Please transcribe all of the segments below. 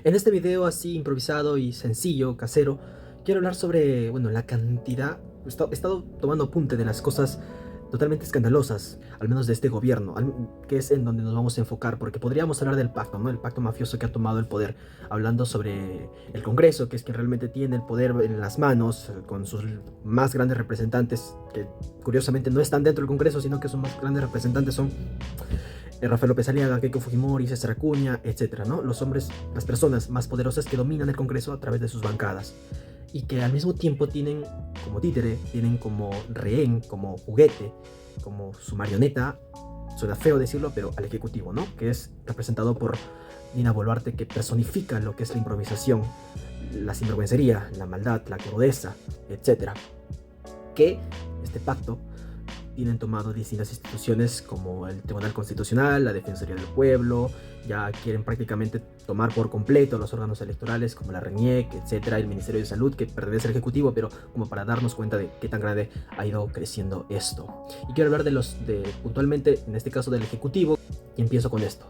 En este video así improvisado y sencillo, casero, quiero hablar sobre, bueno, la cantidad. He estado tomando apunte de las cosas totalmente escandalosas, al menos de este gobierno, que es en donde nos vamos a enfocar, porque podríamos hablar del pacto, ¿no? El pacto mafioso que ha tomado el poder, hablando sobre el Congreso, que es quien realmente tiene el poder en las manos, con sus más grandes representantes, que curiosamente no están dentro del Congreso, sino que sus más grandes representantes son Rafael López Aliaga, Keiko Fujimori, César Acuña, etcétera, ¿no? Los hombres, las personas más poderosas que dominan el Congreso a través de sus bancadas y que al mismo tiempo tienen como títere, tienen como rehén, como juguete, como su marioneta, suena feo decirlo, pero al Ejecutivo, ¿no? Que es representado por Dina Boluarte, que personifica lo que es la improvisación, la sinvergüencería, la maldad, la crudeza, etcétera. Que este pacto tienen tomado distintas instituciones como el Tribunal Constitucional, la Defensoría del Pueblo, ya quieren prácticamente tomar por completo los órganos electorales como la RENIEC, etcétera, el Ministerio de Salud, que pertenece al Ejecutivo, pero como para darnos cuenta de qué tan grande ha ido creciendo esto. Y quiero hablar puntualmente, en este caso del Ejecutivo, y empiezo con esto.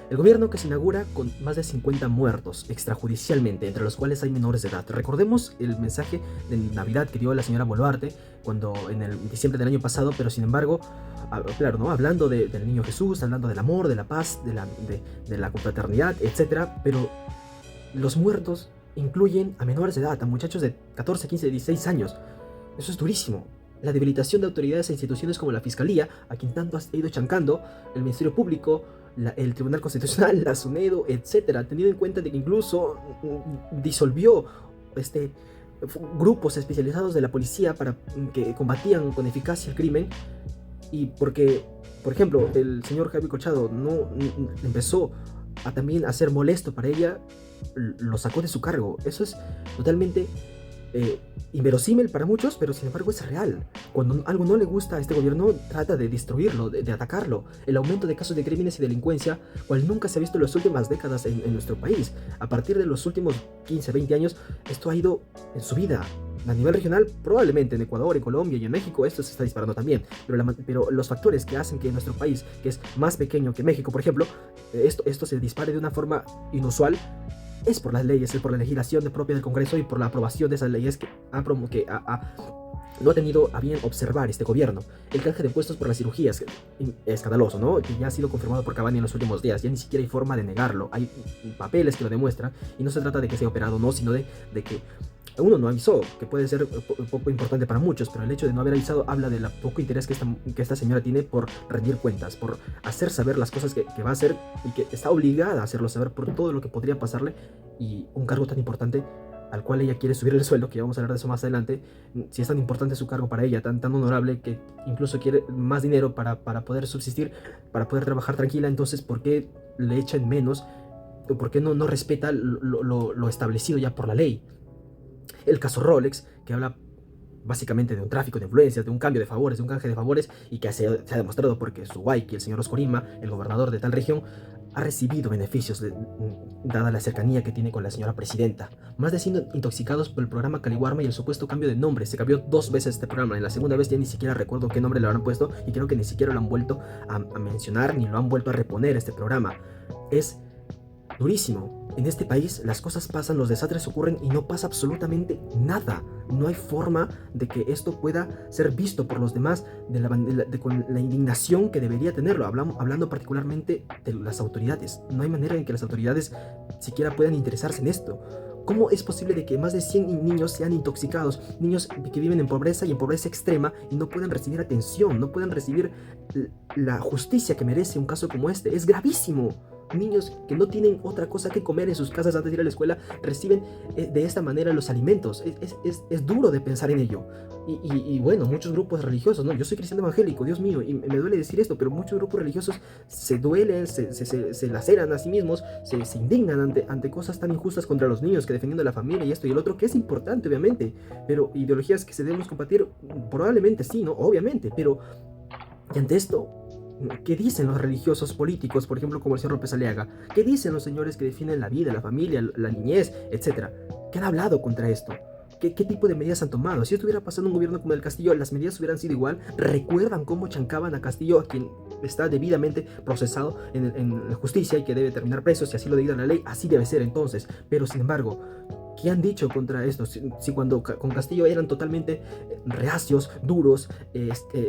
El gobierno que se inaugura con más de 50 muertos extrajudicialmente, entre los cuales hay menores de edad. Recordemos el mensaje de Navidad que dio la señora Boluarte cuando en el diciembre del año pasado, pero sin embargo, claro, ¿no? Hablando del niño Jesús, hablando del amor, de la paz, de la confraternidad, etcétera, pero los muertos incluyen a menores de edad, a muchachos de 14, 15, 16 años. Eso es durísimo. La debilitación de autoridades e instituciones como la Fiscalía, a quien tanto has ido chancando, el Ministerio Público, el Tribunal Constitucional, la SUNEDO, etcétera, teniendo en cuenta de que incluso disolvió grupos especializados de la policía para que combatían con eficacia el crimen, y porque, por ejemplo, el señor Javi Colchado no empezó a también a ser molesto para ella, lo sacó de su cargo. Eso es totalmente inverosímil para muchos, pero sin embargo es real. Cuando algo no le gusta a este gobierno, trata de destruirlo, de atacarlo. El aumento de casos de crímenes y delincuencia, cual nunca se ha visto en las últimas décadas en nuestro país. A partir de los últimos 15, 20 años, esto ha ido en su vida. A nivel regional, probablemente en Ecuador, en Colombia y en México esto se está disparando también, pero los factores que hacen que nuestro país, que es más pequeño que México, por ejemplo, esto se dispare de una forma inusual, es por las leyes, es por la legislación propia del Congreso y por la aprobación de esas leyes que no ha tenido a bien observar este gobierno. El canje de impuestos por las cirugías, escandaloso, ¿no? Que ya ha sido confirmado por Cavani en los últimos días. Ya ni siquiera hay forma de negarlo. Hay papeles que lo demuestran. Y no se trata de que sea operado o no, sino de que uno no avisó, que puede ser poco importante para muchos, pero el hecho de no haber avisado habla del poco interés que esta señora tiene por rendir cuentas, por hacer saber las cosas que va a hacer y que está obligada a hacerlo saber por todo lo que podría pasarle, y un cargo tan importante al cual ella quiere subir el sueldo, que ya vamos a hablar de eso más adelante. Si es tan importante su cargo para ella, tan honorable, que incluso quiere más dinero para poder subsistir, para poder trabajar tranquila, entonces ¿por qué le echan menos? ¿O por qué no respeta lo establecido ya por la ley? El caso Rolex, que habla básicamente de un tráfico de influencias, de un cambio de favores, de un canje de favores, y que se ha demostrado porque Suwaiki, el señor Oscorima, el gobernador de tal región, ha recibido beneficios dada la cercanía que tiene con la señora presidenta. Más de 100 intoxicados por el programa Caliwarma y el supuesto cambio de nombre. Se cambió 2 veces este programa. En la segunda vez ya ni siquiera recuerdo qué nombre le habrán puesto, y creo que ni siquiera lo han vuelto a mencionar ni lo han vuelto a reponer este programa. Es durísimo. En este país las cosas pasan, los desastres ocurren y no pasa absolutamente nada. No hay forma de que esto pueda ser visto por los demás con la indignación que debería tenerlo. Hablando particularmente de las autoridades. No hay manera en que las autoridades siquiera puedan interesarse en esto. ¿Cómo es posible de que más de 100 niños sean intoxicados? Niños que viven en pobreza y en pobreza extrema y no puedan recibir atención, no puedan recibir la justicia que merece un caso como este. Es gravísimo. Niños que no tienen otra cosa que comer en sus casas antes de ir a la escuela reciben de esta manera los alimentos. Es duro de pensar en ello. Y bueno, muchos grupos religiosos, ¿no? Yo soy cristiano evangélico, Dios mío, y me duele decir esto, pero muchos grupos religiosos se duelen, se laceran a sí mismos, se indignan ante cosas tan injustas contra los niños, que defendiendo a la familia y esto y el otro, que es importante, obviamente, pero ideologías que se debemos combatir, probablemente sí, ¿no? Obviamente, pero y ante esto, ¿qué dicen los religiosos políticos, por ejemplo, como el señor López Aliaga? ¿Qué dicen los señores que defienden la vida, la familia, la niñez, etcétera? ¿Qué han hablado contra esto? ¿Qué tipo de medidas han tomado? Si estuviera pasando un gobierno como el Castillo, las medidas hubieran sido igual. ¿Recuerdan cómo chancaban a Castillo, a quien está debidamente procesado en la justicia y que debe terminar preso si así lo dicta la ley? Así debe ser entonces. Pero sin embargo, ¿qué han dicho contra esto? Si cuando con Castillo eran totalmente reacios, duros,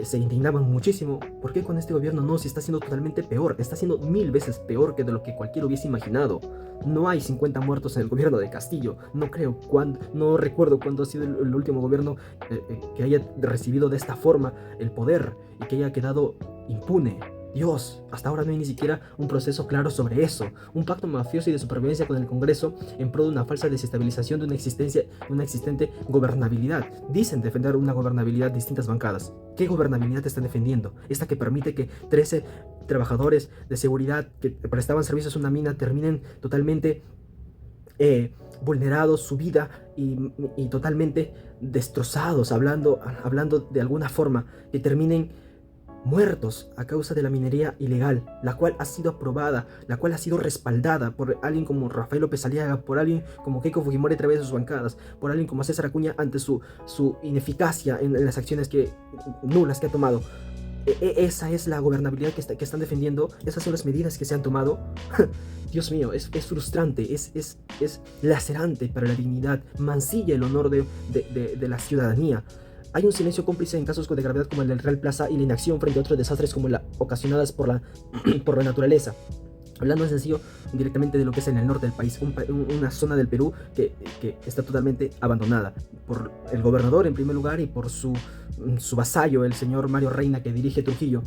se indignaban muchísimo, ¿por qué con este gobierno no? Si está siendo totalmente peor, está siendo 1000 veces peor que de lo que cualquiera hubiese imaginado. No hay 50 muertos en el gobierno de Castillo. No creo no recuerdo cuándo ha sido el último gobierno que haya recibido de esta forma el poder y que haya quedado impune. Dios, hasta ahora no hay ni siquiera un proceso claro sobre eso. Un pacto mafioso y de supervivencia con el Congreso en pro de una falsa desestabilización de una existente gobernabilidad. Dicen defender una gobernabilidad de distintas bancadas. ¿Qué gobernabilidad están defendiendo? Esta que permite que 13 trabajadores de seguridad que prestaban servicios a una mina terminen totalmente vulnerados, su vida y totalmente destrozados, hablando de alguna forma, que terminen muertos a causa de la minería ilegal, la cual ha sido aprobada, la cual ha sido respaldada por alguien como Rafael López Aliaga, por alguien como Keiko Fujimori a través de sus bancadas, por alguien como César Acuña ante su ineficacia en las acciones nulas que ha tomado. Esa es la gobernabilidad que están defendiendo, esas son las medidas que se han tomado. Dios mío, es frustrante, es lacerante para la dignidad, mancilla el honor de la ciudadanía. Hay un silencio cómplice en casos de gravedad como el del Real Plaza y la inacción frente a otros desastres como ocasionadas por la naturaleza. Hablando en sencillo directamente de lo que es en el norte del país, una zona del Perú que está totalmente abandonada por el gobernador en primer lugar y por su vasallo, el señor Mario Reina, que dirige Trujillo.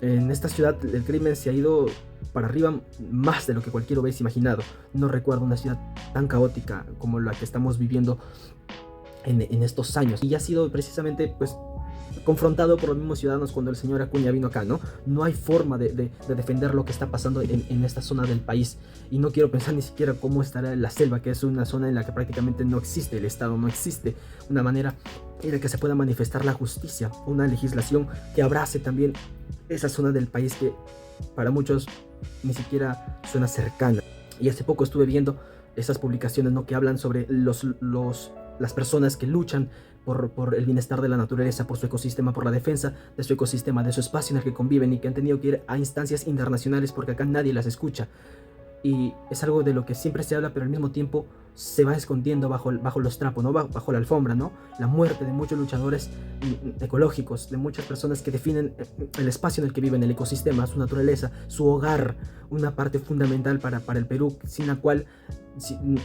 En esta ciudad el crimen se ha ido para arriba más de lo que cualquiera hubiese imaginado. No recuerdo una ciudad tan caótica como la que estamos viviendo en estos años, y ha sido precisamente confrontado por los mismos ciudadanos cuando el señor Acuña vino acá, ¿no? No hay forma de defender lo que está pasando en esta zona del país, y no quiero pensar ni siquiera cómo estará la selva, que es una zona en la que prácticamente no existe el Estado, no existe una manera en la que se pueda manifestar la justicia, una legislación que abrace también esa zona del país que para muchos ni siquiera suena cercana. Y hace poco estuve viendo esas publicaciones, ¿no?, que hablan sobre las personas que luchan por el bienestar de la naturaleza, por su ecosistema, por la defensa de su ecosistema, de su espacio en el que conviven, y que han tenido que ir a instancias internacionales porque acá nadie las escucha. Y es algo de lo que siempre se habla, pero al mismo tiempo se va escondiendo bajo los trapos, ¿no? Bajo la alfombra, ¿no? La muerte de muchos luchadores ecológicos, de muchas personas que definen el espacio en el que viven, el ecosistema, su naturaleza, su hogar, una parte fundamental para el Perú, sin la cual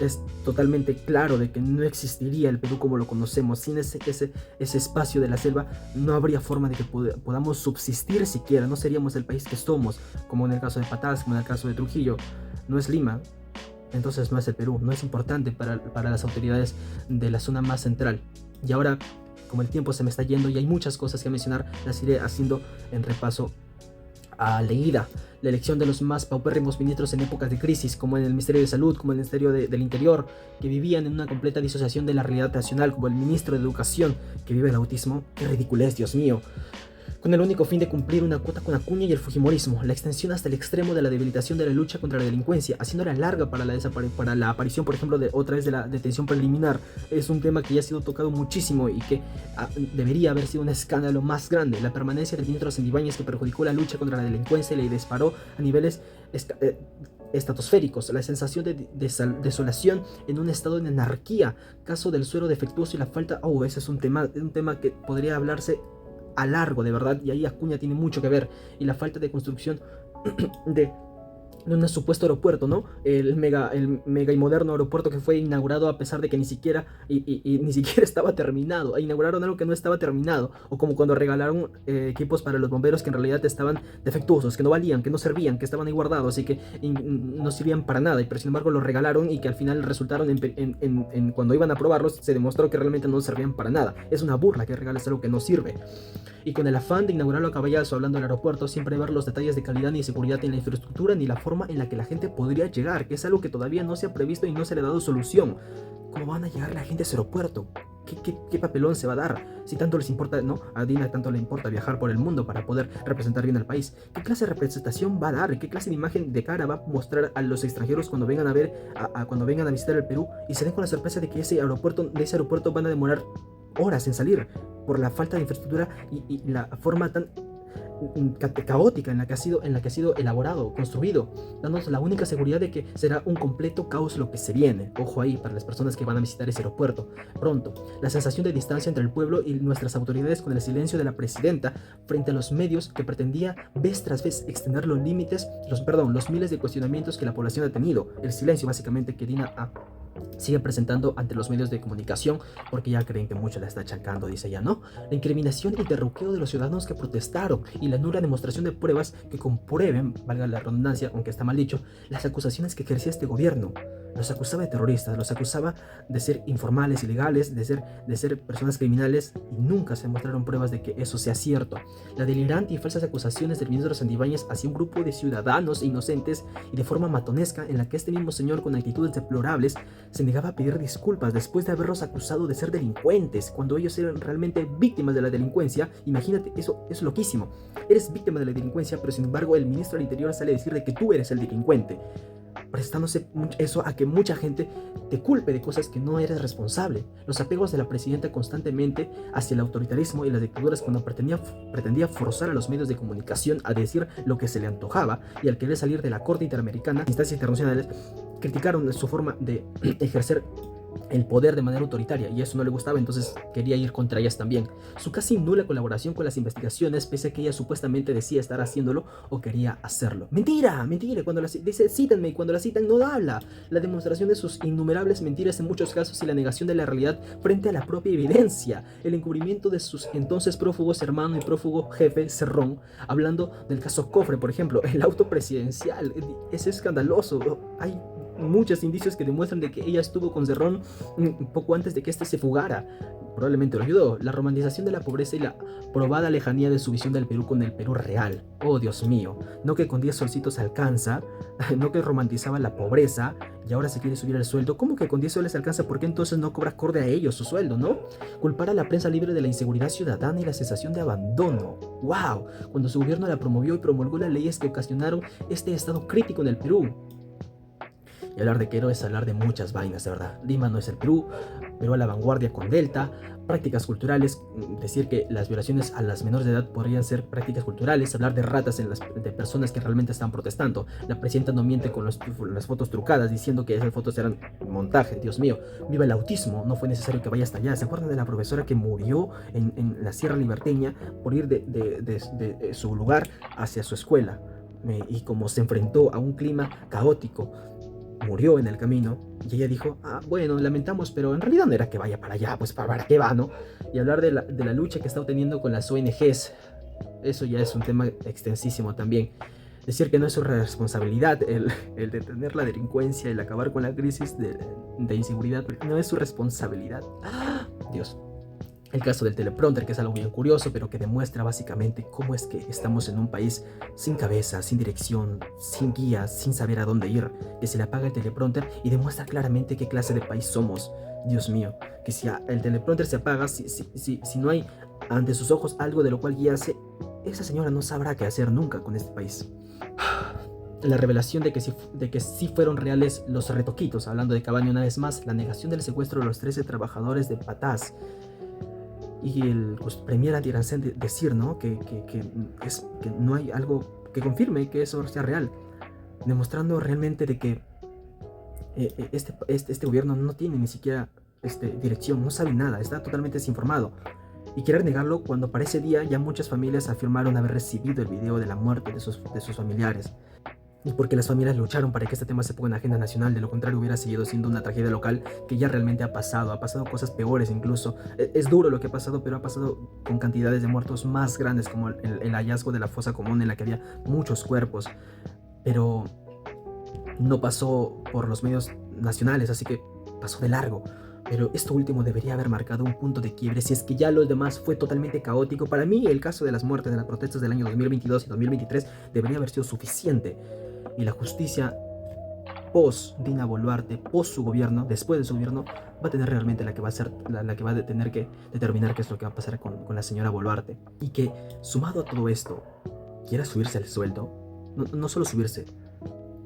es totalmente claro de que no existiría el Perú como lo conocemos. Sin ese espacio de la selva no habría forma de que podamos subsistir siquiera, no seríamos el país que somos, como en el caso de Patás, como en el caso de Trujillo. No es Lima, entonces no es el Perú, no es importante para las autoridades de la zona más central. Y ahora, como el tiempo se me está yendo y hay muchas cosas que mencionar, las iré haciendo en repaso a leída. La elección de los más paupérrimos ministros en épocas de crisis, como en el Ministerio de Salud, como en el Ministerio del Interior, que vivían en una completa disociación de la realidad nacional, como el ministro de Educación, que vive el autismo. ¡Qué ridiculez, Dios mío! Con el único fin de cumplir una cuota con Acuña y el fujimorismo, la extensión hasta el extremo de la debilitación de la lucha contra la delincuencia, haciéndola larga para la aparición, por ejemplo, otra vez de la detención preliminar. Es un tema que ya ha sido tocado muchísimo y que debería haber sido un escándalo más grande. La permanencia del ministro Santibáñez, que perjudicó la lucha contra la delincuencia y le disparó a niveles estratosféricos, la sensación de desolación en un estado de anarquía, caso del suero defectuoso y la falta... ese es un tema que podría hablarse a largo, de verdad, y ahí Acuña tiene mucho que ver, y la falta de construcción de un supuesto aeropuerto, ¿no? El mega y moderno aeropuerto que fue inaugurado a pesar de que ni siquiera ni siquiera estaba terminado. Inauguraron algo que no estaba terminado, o como cuando regalaron equipos para los bomberos que en realidad estaban defectuosos, que no valían, que no servían, que estaban ahí guardados y que no servían para nada, pero sin embargo los regalaron, y que al final resultaron cuando iban a probarlos se demostró que realmente no servían para nada. Es una burla que regales algo que no sirve. Y con el afán de inaugurarlo a caballazo, hablando del aeropuerto, siempre ver los detalles de calidad ni seguridad en la infraestructura ni la forma en la que la gente podría llegar, que es algo que todavía no se ha previsto y no se le ha dado solución. ¿Cómo van a llegar la gente a ese aeropuerto? ¿Qué papelón se va a dar? Si tanto les importa, ¿no? A Dina tanto le importa viajar por el mundo para poder representar bien al país. ¿Qué clase de representación va a dar? ¿Qué clase de imagen de cara va a mostrar a los extranjeros cuando vengan a ver, cuando vengan a visitar el Perú y se den con la sorpresa de que de ese aeropuerto van a demorar horas en salir por la falta de infraestructura y la forma tan caótica en la que ha sido elaborado, construido, dándonos la única seguridad de que será un completo caos lo que se viene. Ojo ahí para las personas que van a visitar ese aeropuerto pronto. La sensación de distancia entre el pueblo y nuestras autoridades con el silencio de la presidenta frente a los medios que pretendía vez tras vez extender los límites, los miles de cuestionamientos que la población ha tenido. El silencio básicamente que Dina sigue presentando ante los medios de comunicación porque ya creen que mucho la está achacando, dice ella, ¿no? La incriminación y derroqueo de los ciudadanos que protestaron y la nula demostración de pruebas que comprueben, valga la redundancia, aunque está mal dicho, las acusaciones que ejercía este gobierno. Los acusaba de terroristas, los acusaba de ser informales, ilegales, de ser personas criminales y nunca se mostraron pruebas de que eso sea cierto. La delirante y falsas acusaciones del ministro Santibáñez hacia un grupo de ciudadanos inocentes y de forma matonesca en la que este mismo señor con actitudes deplorables se negaba a pedir disculpas después de haberlos acusado de ser delincuentes cuando ellos eran realmente víctimas de la delincuencia. Imagínate, eso es loquísimo. Eres víctima de la delincuencia, pero sin embargo el ministro del Interior sale a decir de que tú eres el delincuente, prestándose eso a que mucha gente te culpe de cosas que no eres responsable. Los apegos de la presidenta constantemente hacia el autoritarismo y las dictaduras cuando pretendía forzar a los medios de comunicación a decir lo que se le antojaba, y al querer salir de la Corte Interamericana, instancias internacionales criticaron su forma de ejercer el poder de manera autoritaria y eso no le gustaba, entonces quería ir contra ellas también. Su casi nula colaboración con las investigaciones, pese a que ella supuestamente decía estar haciéndolo o quería hacerlo. Mentira, cuando dice cítenme y cuando la citan no habla. La demostración de sus innumerables mentiras en muchos casos y la negación de la realidad frente a la propia evidencia. El encubrimiento de sus entonces prófugos hermano y prófugo jefe Cerrón, hablando del caso Cofre, por ejemplo, el auto presidencial, es escandaloso. Hay muchos indicios que demuestran de que ella estuvo con Cerrón poco antes de que este se fugara. Probablemente lo ayudó. La romantización de la pobreza y la probada lejanía de su visión del Perú con el Perú real. Oh, Dios mío. No que con 10 solcitos alcanza, no que romantizaba la pobreza y ahora se quiere subir el sueldo. ¿Cómo que con 10 soles alcanza? ¿Por qué entonces no cobra acorde a ellos su sueldo, no? Culpar a la prensa libre de la inseguridad ciudadana y la sensación de abandono. ¡Wow! Cuando su gobierno la promovió y promulgó las leyes que ocasionaron este estado crítico en el Perú. Y hablar de Quero es hablar de muchas vainas, de verdad. Lima no es el Perú, Perú a la vanguardia con Delta, prácticas culturales, decir que las violaciones a las menores de edad podrían ser prácticas culturales, hablar de ratas de personas que realmente están protestando. La presidenta no miente con las fotos trucadas, diciendo que esas fotos eran montaje. Dios mío, viva el autismo, no fue necesario que vaya hasta allá. ¿Se acuerdan de la profesora que murió en la Sierra Liberteña por ir de su lugar hacia su escuela? Y como se enfrentó a un clima caótico, murió en el camino, y ella dijo, bueno, lamentamos, pero en realidad no era que vaya para allá, pues para qué va, ¿no? Y hablar de la lucha que está obteniendo con las ONGs, eso ya es un tema extensísimo también. Decir que no es su responsabilidad el detener la delincuencia, el acabar con la crisis de inseguridad, no es su responsabilidad. Dios. El caso del teleprompter, que es algo bien curioso, pero que demuestra básicamente cómo es que estamos en un país sin cabeza, sin dirección, sin guías, sin saber a dónde ir, que se le apaga el teleprompter y demuestra claramente qué clase de país somos. Dios mío, que si el teleprompter se apaga, si no hay ante sus ojos algo de lo cual guiarse, esa señora no sabrá qué hacer nunca con este país. La revelación de que sí fueron reales los retoquitos, hablando de Cabaño una vez más, la negación del secuestro de los 13 trabajadores de Patás, y el premier Antirancén decir, ¿no? que no hay algo que confirme que eso sea real, demostrando realmente de que este gobierno no tiene ni siquiera dirección, no sabe nada, está totalmente desinformado. Y querer negarlo cuando para ese día ya muchas familias afirmaron haber recibido el video de la muerte de sus familiares. Y porque las familias lucharon para que este tema se ponga en agenda nacional, de lo contrario hubiera seguido siendo una tragedia local que ya realmente ha pasado cosas peores incluso. Es duro lo que ha pasado, pero ha pasado con cantidades de muertos más grandes, como el hallazgo de la fosa común en la que había muchos cuerpos, pero no pasó por los medios nacionales, así que pasó de largo. Pero esto último debería haber marcado un punto de quiebre, si es que ya lo demás fue totalmente caótico. Para mí el caso de las muertes de las protestas del año 2022 y 2023 debería haber sido suficiente. Y la justicia pos Dina Boluarte, pos su gobierno, después de su gobierno, va a tener realmente la que va a ser la que va a tener que determinar qué es lo que va a pasar con la señora Boluarte. Y que, sumado a todo esto, quiera subirse al sueldo, no solo subirse,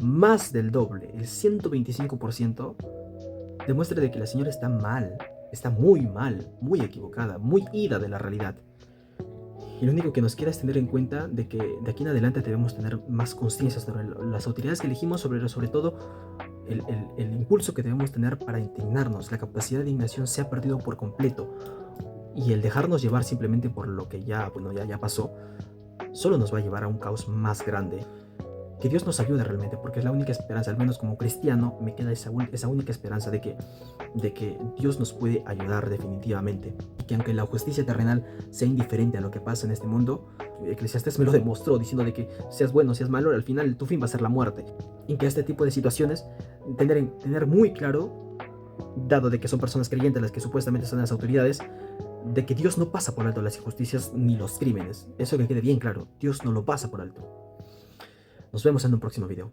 más del doble, el 125%, demuestra de que la señora está mal, está muy mal, muy equivocada, muy ida de la realidad. Y lo único que nos queda es tener en cuenta de que de aquí en adelante debemos tener más conciencia sobre las autoridades que elegimos, sobre todo el impulso que debemos tener para indignarnos. La capacidad de indignación se ha perdido por completo. Y el dejarnos llevar simplemente por lo que ya pasó, solo nos va a llevar a un caos más grande. Que Dios nos ayude realmente, porque es la única esperanza, al menos como cristiano, me queda esa única esperanza de que Dios nos puede ayudar definitivamente. Y que aunque la justicia terrenal sea indiferente a lo que pasa en este mundo, Eclesiastés me lo demostró, diciendo de que seas bueno, seas malo, al final tu fin va a ser la muerte. Y que este tipo de situaciones, tener muy claro, dado de que son personas creyentes las que supuestamente son las autoridades, de que Dios no pasa por alto las injusticias ni los crímenes. Eso que quede bien claro, Dios no lo pasa por alto. Nos vemos en un próximo video.